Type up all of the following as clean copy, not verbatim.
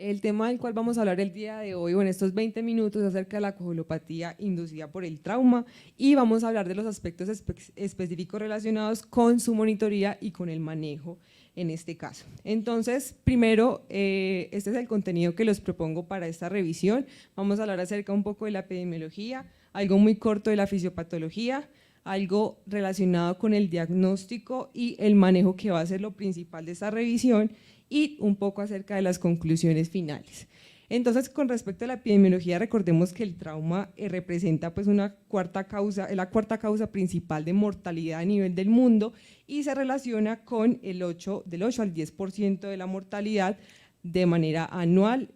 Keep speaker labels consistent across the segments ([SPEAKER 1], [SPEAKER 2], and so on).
[SPEAKER 1] El tema del cual vamos a hablar el día de hoy o en estos 20 minutos es acerca de la coagulopatía inducida por el trauma y vamos a hablar de los aspectos específicos relacionados con su monitoría y con el manejo en este caso. Entonces, primero, este es el contenido que les propongo para esta revisión. Vamos a hablar acerca un poco de la epidemiología, algo muy corto de la fisiopatología, algo relacionado con el diagnóstico y el manejo que va a ser lo principal de esta revisión y un poco acerca de las conclusiones finales. Entonces, con respecto a la epidemiología, recordemos que el trauma representa pues una cuarta causa, es la cuarta causa principal de mortalidad a nivel del mundo y se relaciona con del 8 al 10% de la mortalidad de manera anual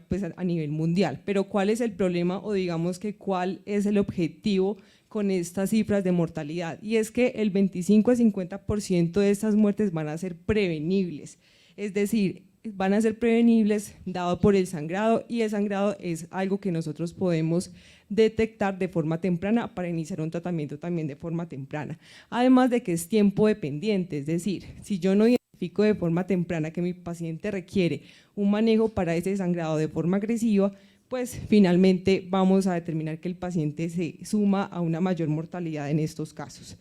[SPEAKER 1] pues, a nivel mundial. Pero ¿cuál es el problema o digamos que cuál es el objetivo con estas cifras de mortalidad? Y es que el 25 a 50% de estas muertes van a ser prevenibles. Es decir, van a ser prevenibles dado por el sangrado y el sangrado es algo que nosotros podemos detectar de forma temprana para iniciar un tratamiento también de forma temprana. Además de que es tiempo dependiente, es decir, si yo no identifico de forma temprana que mi paciente requiere un manejo para ese sangrado de forma agresiva, pues finalmente vamos a determinar que el paciente se suma a una mayor mortalidad en estos casos.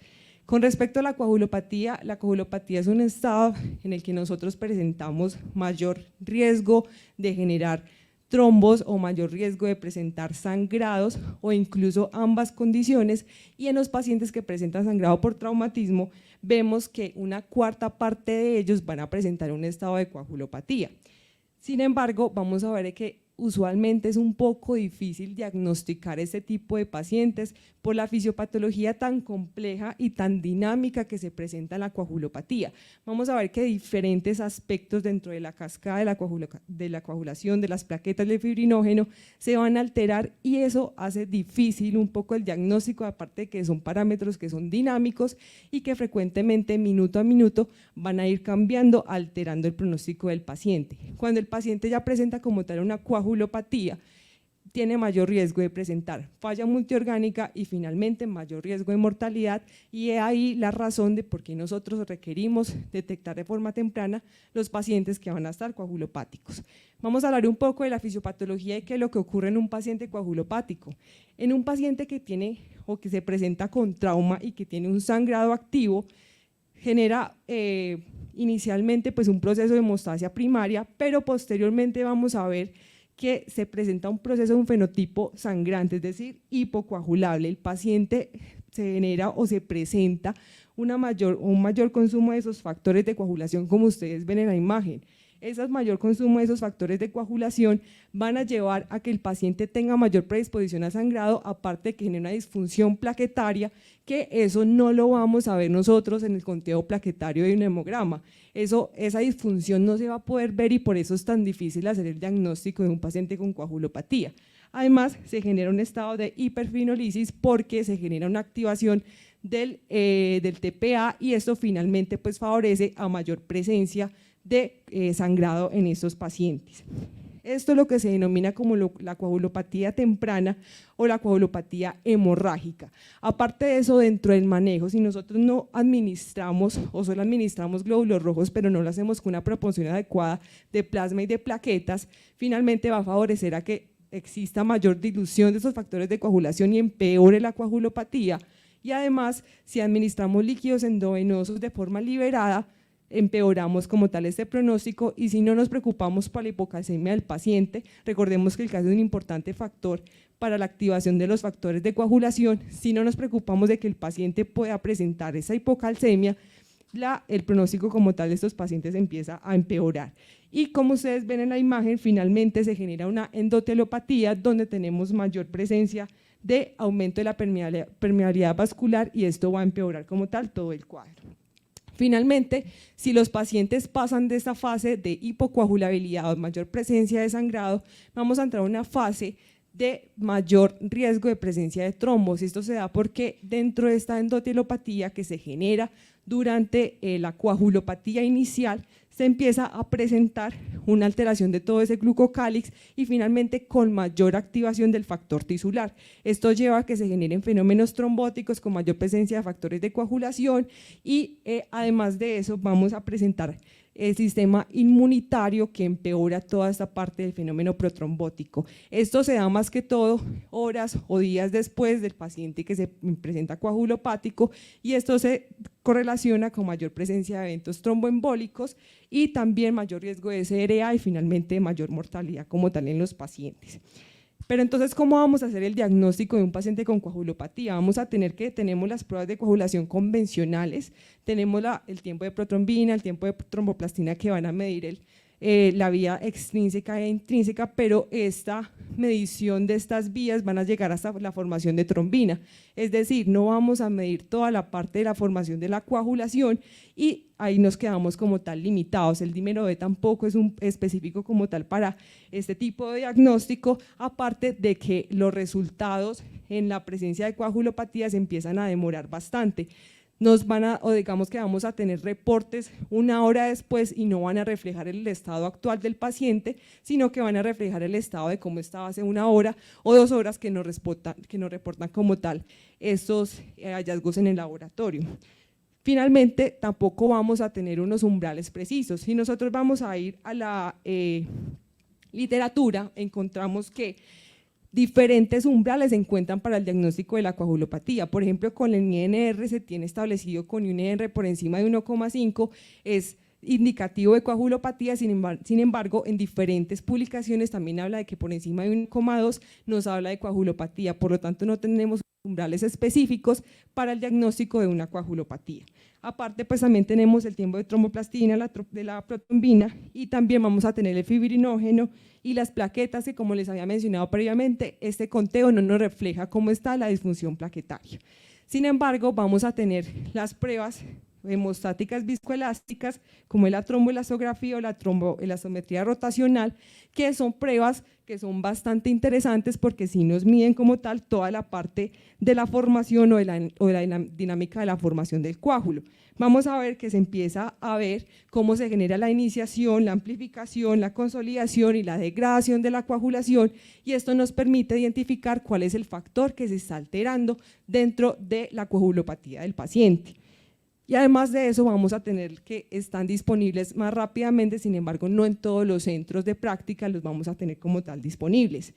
[SPEAKER 1] Con respecto a la coagulopatía es un estado en el que nosotros presentamos mayor riesgo de generar trombos o mayor riesgo de presentar sangrados o incluso ambas condiciones, y en los pacientes que presentan sangrado por traumatismo vemos que una cuarta parte de ellos van a presentar un estado de coagulopatía. Sin embargo, vamos a ver que usualmente es un poco difícil diagnosticar este tipo de pacientes por la fisiopatología tan compleja y tan dinámica que se presenta en la coagulopatía. Vamos a ver que diferentes aspectos dentro de la cascada de la coagulación, de las plaquetas de fibrinógeno, se van a alterar y eso hace difícil un poco el diagnóstico, aparte de que son parámetros que son dinámicos y que frecuentemente minuto a minuto van a ir cambiando, alterando el pronóstico del paciente. Cuando el paciente ya presenta como tal una coagulopatía, tiene mayor riesgo de presentar falla multiorgánica y finalmente mayor riesgo de mortalidad, y es ahí la razón de por qué nosotros requerimos detectar de forma temprana los pacientes que van a estar coagulopáticos. Vamos a hablar un poco de la fisiopatología y qué es lo que ocurre en un paciente coagulopático. En un paciente que tiene o que se presenta con trauma y que tiene un sangrado activo, genera inicialmente pues un proceso de hemostasia primaria, pero posteriormente vamos a ver que se presenta un proceso de un fenotipo sangrante, es decir, hipocoagulable. El paciente se genera o se presenta un mayor consumo de esos factores de coagulación, como ustedes ven en la imagen. Ese mayor consumo de esos factores de coagulación van a llevar a que el paciente tenga mayor predisposición a sangrado, aparte de que genera una disfunción plaquetaria, que eso no lo vamos a ver nosotros en el conteo plaquetario de un hemograma. Esa disfunción no se va a poder ver y por eso es tan difícil hacer el diagnóstico de un paciente con coagulopatía. Además, se genera un estado de hiperfinolisis porque se genera una activación del TPA y esto finalmente pues favorece a mayor presencia de sangrado en estos pacientes. Esto es lo que se denomina como la coagulopatía temprana o la coagulopatía hemorrágica. Aparte de eso, dentro del manejo, si nosotros no administramos o solo administramos glóbulos rojos, pero no lo hacemos con una proporción adecuada de plasma y de plaquetas, finalmente va a favorecer a que exista mayor dilución de esos factores de coagulación y empeore la coagulopatía. Y además, si administramos líquidos endovenosos de forma liberada, empeoramos como tal este pronóstico, y si no nos preocupamos por la hipocalcemia del paciente, recordemos que el calcio es un importante factor para la activación de los factores de coagulación, si no nos preocupamos de que el paciente pueda presentar esa hipocalcemia, el pronóstico como tal de estos pacientes empieza a empeorar. Y como ustedes ven en la imagen, finalmente se genera una endotelopatía donde tenemos mayor presencia de aumento de la permeabilidad vascular y esto va a empeorar como tal todo el cuadro. Finalmente, si los pacientes pasan de esta fase de hipocoagulabilidad o mayor presencia de sangrado, vamos a entrar a una fase de mayor riesgo de presencia de trombos. Esto se da porque dentro de esta endotelopatía que se genera durante la coagulopatía inicial, se empieza a presentar una alteración de todo ese glucocálix y finalmente con mayor activación del factor tisular. Esto lleva a que se generen fenómenos trombóticos con mayor presencia de factores de coagulación y además de eso vamos a presentar el sistema inmunitario que empeora toda esta parte del fenómeno protrombótico. Esto se da más que todo horas o días después del paciente que se presenta coagulopático y esto se correlaciona con mayor presencia de eventos tromboembólicos y también mayor riesgo de SRA y finalmente mayor mortalidad como tal en los pacientes. Pero entonces, ¿cómo vamos a hacer el diagnóstico de un paciente con coagulopatía? Vamos a tener que, tenemos las pruebas de coagulación convencionales, tenemos el tiempo de protrombina, el tiempo de tromboplastina que van a medir la vía extrínseca e intrínseca, pero esta medición de estas vías van a llegar hasta la formación de trombina, es decir, no vamos a medir toda la parte de la formación de la coagulación y ahí nos quedamos como tal limitados. El dímero B tampoco es específico como tal para este tipo de diagnóstico, aparte de que los resultados en la presencia de coagulopatía se empiezan a demorar bastante. O digamos que vamos a tener reportes una hora después y no van a reflejar el estado actual del paciente, sino que van a reflejar el estado de cómo estaba hace una hora o 2 horas que nos reportan como tal estos hallazgos en el laboratorio. Finalmente, tampoco vamos a tener unos umbrales precisos. Si nosotros vamos a ir a la literatura, encontramos que diferentes umbrales se encuentran para el diagnóstico de la coagulopatía. Por ejemplo, con el INR se tiene establecido con un INR por encima de 1,5 es indicativo de coagulopatía, sin embargo, en diferentes publicaciones también habla de que por encima de 1,2 nos habla de coagulopatía, por lo tanto no tenemos umbrales específicos para el diagnóstico de una coagulopatía. Aparte, pues también tenemos el tiempo de tromboplastina, de la protrombina y también vamos a tener el fibrinógeno y las plaquetas que, como les había mencionado previamente, este conteo no nos refleja cómo está la disfunción plaquetaria. Sin embargo, vamos a tener las pruebas hemostáticas viscoelásticas como la tromboelastografía o la tromboelastometría rotacional, que son pruebas que son bastante interesantes porque sí nos miden como tal toda la parte de la formación o de la dinámica de la formación del coágulo. Vamos a ver que se empieza a ver cómo se genera la iniciación, la amplificación, la consolidación y la degradación de la coagulación y esto nos permite identificar cuál es el factor que se está alterando dentro de la coagulopatía del paciente. Y además de eso vamos a tener que están disponibles más rápidamente, sin embargo no en todos los centros de práctica los vamos a tener como tal disponibles.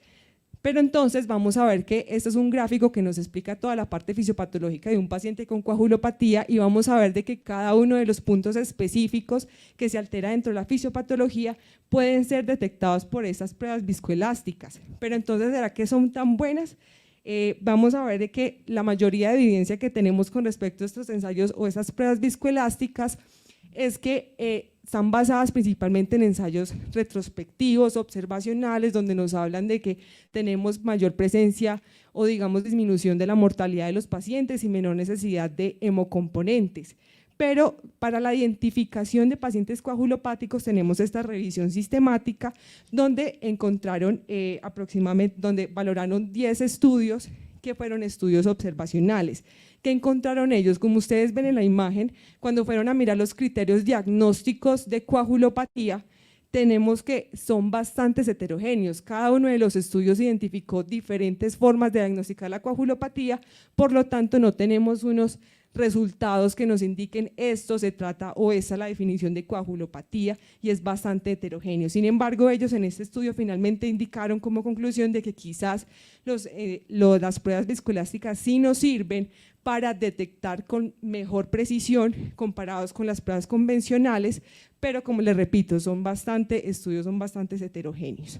[SPEAKER 1] Pero entonces vamos a ver que este es un gráfico que nos explica toda la parte fisiopatológica de un paciente con coagulopatía y vamos a ver de que cada uno de los puntos específicos que se altera dentro de la fisiopatología pueden ser detectados por esas pruebas viscoelásticas. Pero entonces, ¿será que son tan buenas? Vamos a ver de que la mayoría de evidencia que tenemos con respecto a estos ensayos o esas pruebas viscoelásticas es que están basadas principalmente en ensayos retrospectivos, observacionales, donde nos hablan de que tenemos mayor presencia o digamos disminución de la mortalidad de los pacientes y menor necesidad de hemocomponentes. Pero para la identificación de pacientes coagulopáticos tenemos esta revisión sistemática donde encontraron aproximadamente, donde valoraron 10 estudios que fueron estudios observacionales. ¿Qué encontraron ellos? Como ustedes ven en la imagen, cuando fueron a mirar los criterios diagnósticos de coagulopatía, tenemos que son bastante heterogéneos. Cada uno de los estudios identificó diferentes formas de diagnosticar la coagulopatía, por lo tanto no tenemos unos resultados que nos indiquen esto se trata o esa es la definición de coagulopatía y es bastante heterogéneo. Sin embargo, ellos en este estudio finalmente indicaron como conclusión de que quizás las pruebas viscoelásticas sí nos sirven para detectar con mejor precisión comparados con las pruebas convencionales, pero como les repito, estudios son bastante heterogéneos.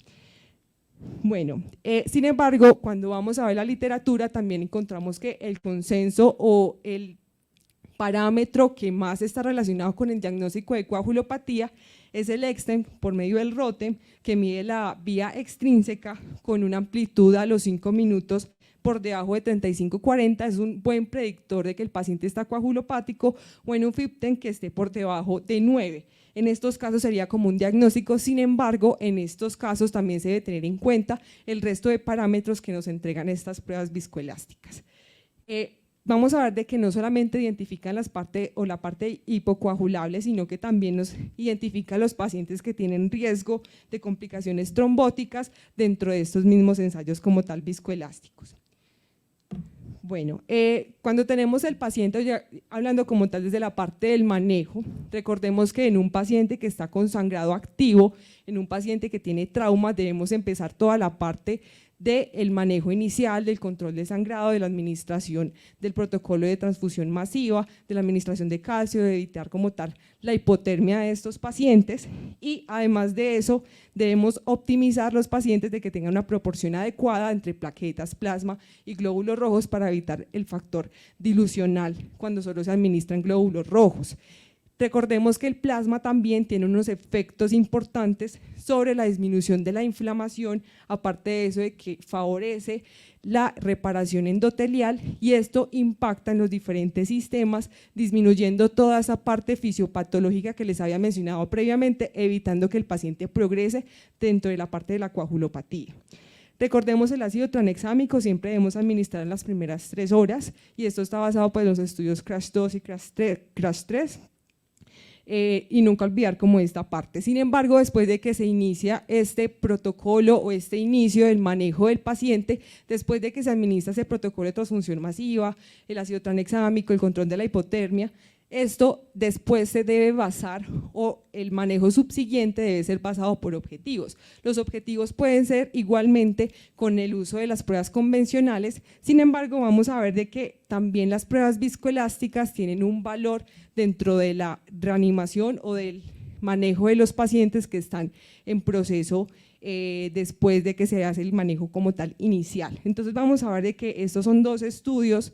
[SPEAKER 1] Bueno, sin embargo, cuando vamos a ver la literatura también encontramos que el consenso o el parámetro que más está relacionado con el diagnóstico de coagulopatía es el EXTEM por medio del ROTEM, que mide la vía extrínseca con una amplitud a los 5 minutos por debajo de 35-40, es un buen predictor de que el paciente está coagulopático, o en un FIBTEM que esté por debajo de 9. En estos casos sería como un diagnóstico, sin embargo, en estos casos también se debe tener en cuenta el resto de parámetros que nos entregan estas pruebas viscoelásticas. Vamos a ver de que no solamente identifican la parte hipocoagulable, sino que también nos identifica a los pacientes que tienen riesgo de complicaciones trombóticas dentro de estos mismos ensayos como tal viscoelásticos. Bueno, cuando tenemos el paciente, ya hablando como tal desde la parte del manejo, recordemos que en un paciente que está con sangrado activo, en un paciente que tiene traumas, debemos empezar toda la parte del manejo inicial, del control de sangrado, de la administración del protocolo de transfusión masiva, de la administración de calcio, de evitar como tal la hipotermia de estos pacientes, y además de eso debemos optimizar los pacientes de que tengan una proporción adecuada entre plaquetas, plasma y glóbulos rojos para evitar el factor dilucional cuando solo se administran glóbulos rojos. Recordemos que el plasma también tiene unos efectos importantes sobre la disminución de la inflamación, aparte de eso de que favorece la reparación endotelial, y esto impacta en los diferentes sistemas, disminuyendo toda esa parte fisiopatológica que les había mencionado previamente, evitando que el paciente progrese dentro de la parte de la coagulopatía. Recordemos el ácido tranexámico siempre debemos administrar en las primeras 3 horas, y esto está basado pues, en los estudios CRASH 2 y CRASH 3. Y nunca olvidar como esta parte. Sin embargo, después de que se inicia este protocolo o este inicio del manejo del paciente, después de que se administra ese protocolo de transfusión masiva, el ácido tranexámico, el control de la hipotermia, esto después se debe basar, o el manejo subsiguiente debe ser basado por objetivos. Los objetivos pueden ser igualmente con el uso de las pruebas convencionales, sin embargo vamos a ver de que también las pruebas viscoelásticas tienen un valor dentro de la reanimación o del manejo de los pacientes que están en proceso después de que se hace el manejo como tal inicial. Entonces vamos a ver de que estos son 2 estudios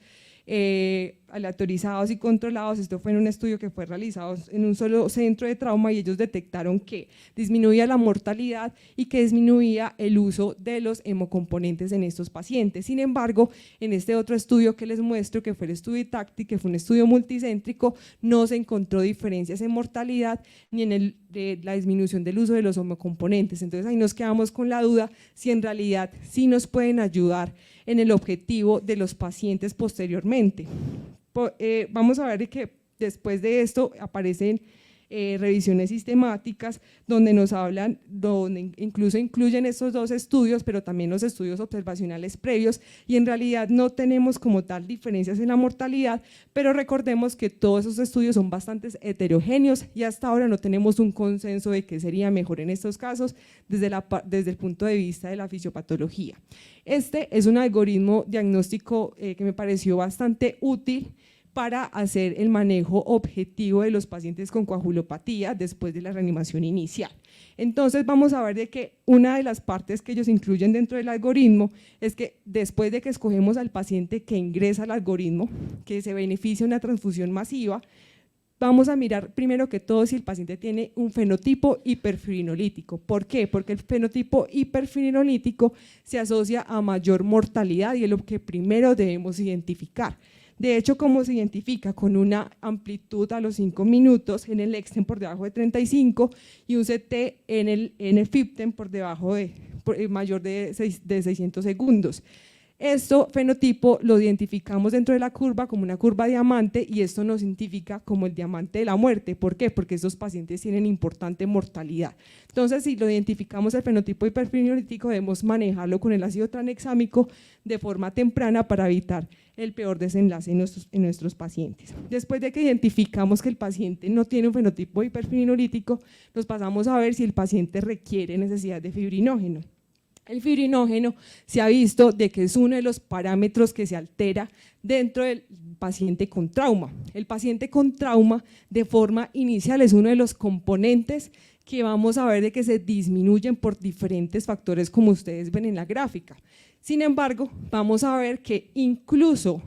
[SPEAKER 1] aleatorizados y controlados. Esto fue en un estudio que fue realizado en un solo centro de trauma, y ellos detectaron que disminuía la mortalidad y que disminuía el uso de los hemocomponentes en estos pacientes. Sin embargo, en este otro estudio que les muestro, que fue el estudio ITACTI, que fue un estudio multicéntrico, no se encontró diferencias en mortalidad ni en la disminución del uso de los hemocomponentes. Entonces ahí nos quedamos con la duda si en realidad sí nos pueden ayudar en el objetivo de los pacientes posteriormente. Vamos a ver que después de esto aparecen revisiones sistemáticas donde nos hablan, donde incluso incluyen estos 2 estudios, pero también los estudios observacionales previos, y en realidad no tenemos como tal diferencias en la mortalidad, pero recordemos que todos esos estudios son bastante heterogéneos y hasta ahora no tenemos un consenso de qué sería mejor en estos casos desde el punto de vista de la fisiopatología. Este es un algoritmo diagnóstico que me pareció bastante útil para hacer el manejo objetivo de los pacientes con coagulopatía después de la reanimación inicial. Entonces vamos a ver de que una de las partes que ellos incluyen dentro del algoritmo es que después de que escogemos al paciente que ingresa al algoritmo, que se beneficia de una transfusión masiva, vamos a mirar primero que todo si el paciente tiene un fenotipo hiperfibrinolítico. ¿Por qué? Porque el fenotipo hiperfibrinolítico se asocia a mayor mortalidad y es lo que primero debemos identificar. De hecho, ¿cómo se identifica? Con una amplitud a los 5 minutos en el Exten por debajo de 35 y un CT en el FIBTEN por debajo mayor de 600 segundos. Esto fenotipo lo identificamos dentro de la curva como una curva diamante, y esto nos identifica como el diamante de la muerte. ¿Por qué? Porque estos pacientes tienen importante mortalidad. Entonces, si lo identificamos el fenotipo hiperfibrinolítico, debemos manejarlo con el ácido tranexámico de forma temprana para evitar el peor desenlace en nuestros pacientes. Después de que identificamos que el paciente no tiene un fenotipo hiperfibrinolítico, nos pasamos a ver si el paciente requiere necesidad de fibrinógeno. El fibrinógeno se ha visto de que es uno de los parámetros que se altera dentro del paciente con trauma. El paciente con trauma de forma inicial es uno de los componentes que vamos a ver de que se disminuyen por diferentes factores como ustedes ven en la gráfica. Sin embargo, vamos a ver que incluso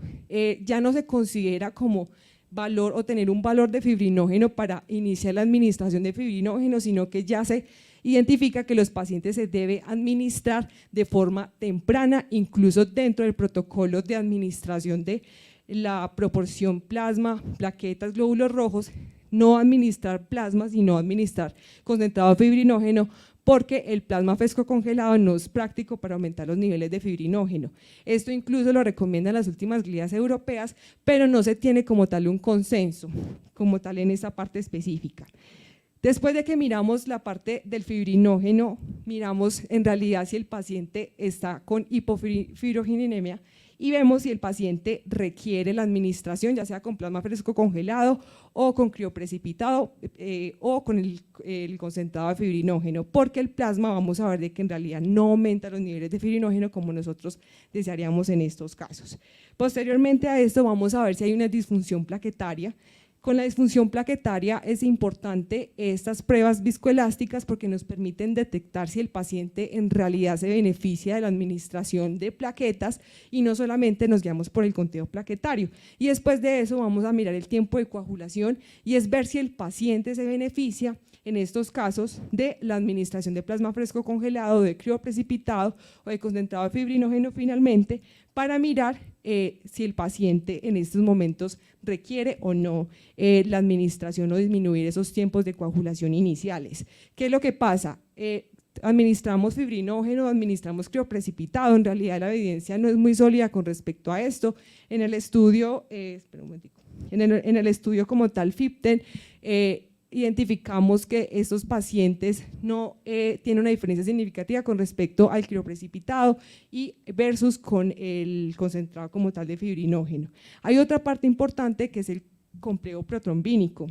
[SPEAKER 1] ya no se considera como valor o tener un valor de fibrinógeno para iniciar la administración de fibrinógeno, sino que ya se identifica que los pacientes se debe administrar de forma temprana, incluso dentro del protocolo de administración de la proporción plasma, plaquetas, glóbulos rojos, no administrar plasma, sino administrar concentrado de fibrinógeno, porque el plasma fresco congelado no es práctico para aumentar los niveles de fibrinógeno. Esto incluso lo recomiendan las últimas guías europeas, pero no se tiene como tal un consenso, como tal en esa parte específica. Después de que miramos la parte del fibrinógeno, miramos en realidad si el paciente está con hipofibrogeninemia y vemos si el paciente requiere la administración, ya sea con plasma fresco congelado o con crioprecipitado o con el concentrado de fibrinógeno, porque el plasma vamos a ver de que en realidad no aumenta los niveles de fibrinógeno como nosotros desearíamos en estos casos. Posteriormente a esto vamos a ver si hay una disfunción plaquetaria. Con la disfunción plaquetaria es importante estas pruebas viscoelásticas porque nos permiten detectar si el paciente en realidad se beneficia de la administración de plaquetas y no solamente nos guiamos por el conteo plaquetario. Y después de eso vamos a mirar el tiempo de coagulación y es ver si el paciente se beneficia en estos casos de la administración de plasma fresco congelado, de crioprecipitado o de concentrado de fibrinógeno finalmente, para mirar si el paciente en estos momentos requiere o no la administración o disminuir esos tiempos de coagulación iniciales. ¿Qué es lo que pasa? Administramos fibrinógeno, administramos crioprecipitado, en realidad la evidencia no es muy sólida con respecto a esto. En el estudio, espera un momentico, en el estudio como tal FIPTEN, identificamos que estos pacientes no tienen una diferencia significativa con respecto al crioprecipitado y versus con el concentrado como tal de fibrinógeno. Hay otra parte importante que es el complejo protrombínico.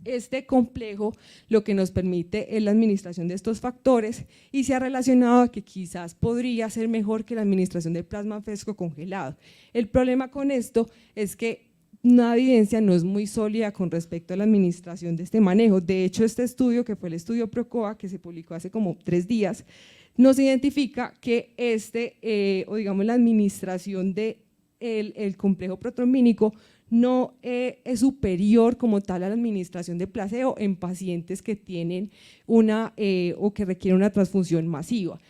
[SPEAKER 1] Este complejo lo que nos permite es la administración de estos factores y se ha relacionado a que quizás podría ser mejor que la administración de plasma fresco congelado. El problema con esto es que una evidencia no es muy sólida con respecto a la administración de este manejo. De hecho, este estudio, que fue el estudio PROCOA, que se publicó hace como 3 días, nos identifica que la administración del el complejo protrombínico no es superior como tal a la administración de placebo en pacientes que tienen o que requieren una transfusión masiva.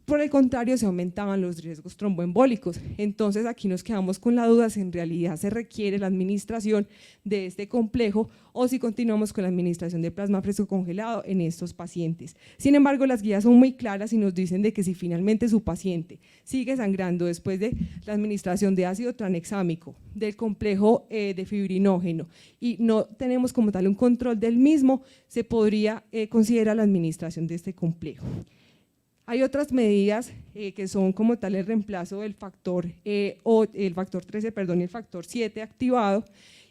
[SPEAKER 1] Por el contrario, se aumentaban los riesgos tromboembólicos. Entonces aquí nos quedamos con la duda si en realidad se requiere la administración de este complejo o si continuamos con la administración de plasma fresco congelado en estos pacientes. Sin embargo, las guías son muy claras y nos dicen de que si finalmente su paciente sigue sangrando después de la administración de ácido tranexámico, del complejo de fibrinógeno y no tenemos como tal un control del mismo, se podría considerar la administración de este complejo. Hay otras medidas que son como tal el reemplazo del factor, el factor 13, perdón, y el factor 7 activado,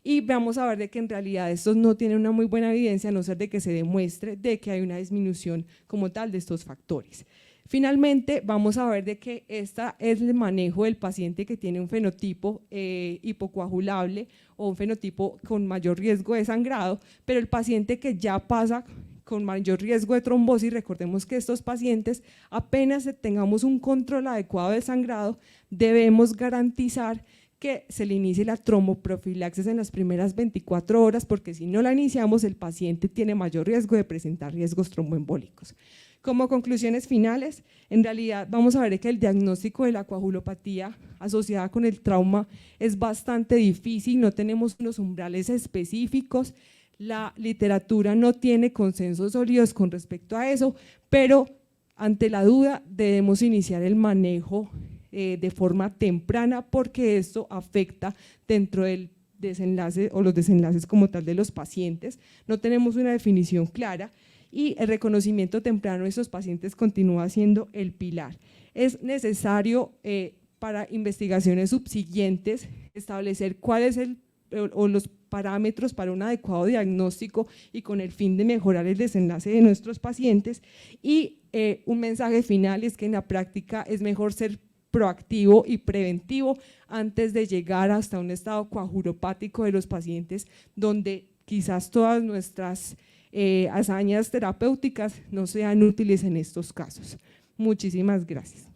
[SPEAKER 1] y vamos a ver de que en realidad estos no tienen una muy buena evidencia, a no ser de que se demuestre de que hay una disminución como tal de estos factores. Finalmente, vamos a ver de que esta es el manejo del paciente que tiene un fenotipo hipocoagulable o un fenotipo con mayor riesgo de sangrado, pero el paciente que ya pasa con mayor riesgo de trombosis, recordemos que estos pacientes apenas tengamos un control adecuado del sangrado, debemos garantizar que se le inicie la tromboprofilaxis en las primeras 24 horas, porque si no la iniciamos el paciente tiene mayor riesgo de presentar riesgos tromboembólicos. Como conclusiones finales, en realidad vamos a ver que el diagnóstico de la coagulopatía asociada con el trauma es bastante difícil, no tenemos unos umbrales específicos. La literatura no tiene consensos sólidos con respecto a eso, pero ante la duda debemos iniciar el manejo de forma temprana porque esto afecta dentro del desenlace o los desenlaces como tal de los pacientes. No tenemos una definición clara y el reconocimiento temprano de estos pacientes continúa siendo el pilar. Es necesario para investigaciones subsiguientes establecer cuál es los parámetros para un adecuado diagnóstico y con el fin de mejorar el desenlace de nuestros pacientes y un mensaje final es que en la práctica es mejor ser proactivo y preventivo antes de llegar hasta un estado coagulopático de los pacientes donde quizás todas nuestras hazañas terapéuticas no sean útiles en estos casos. Muchísimas gracias.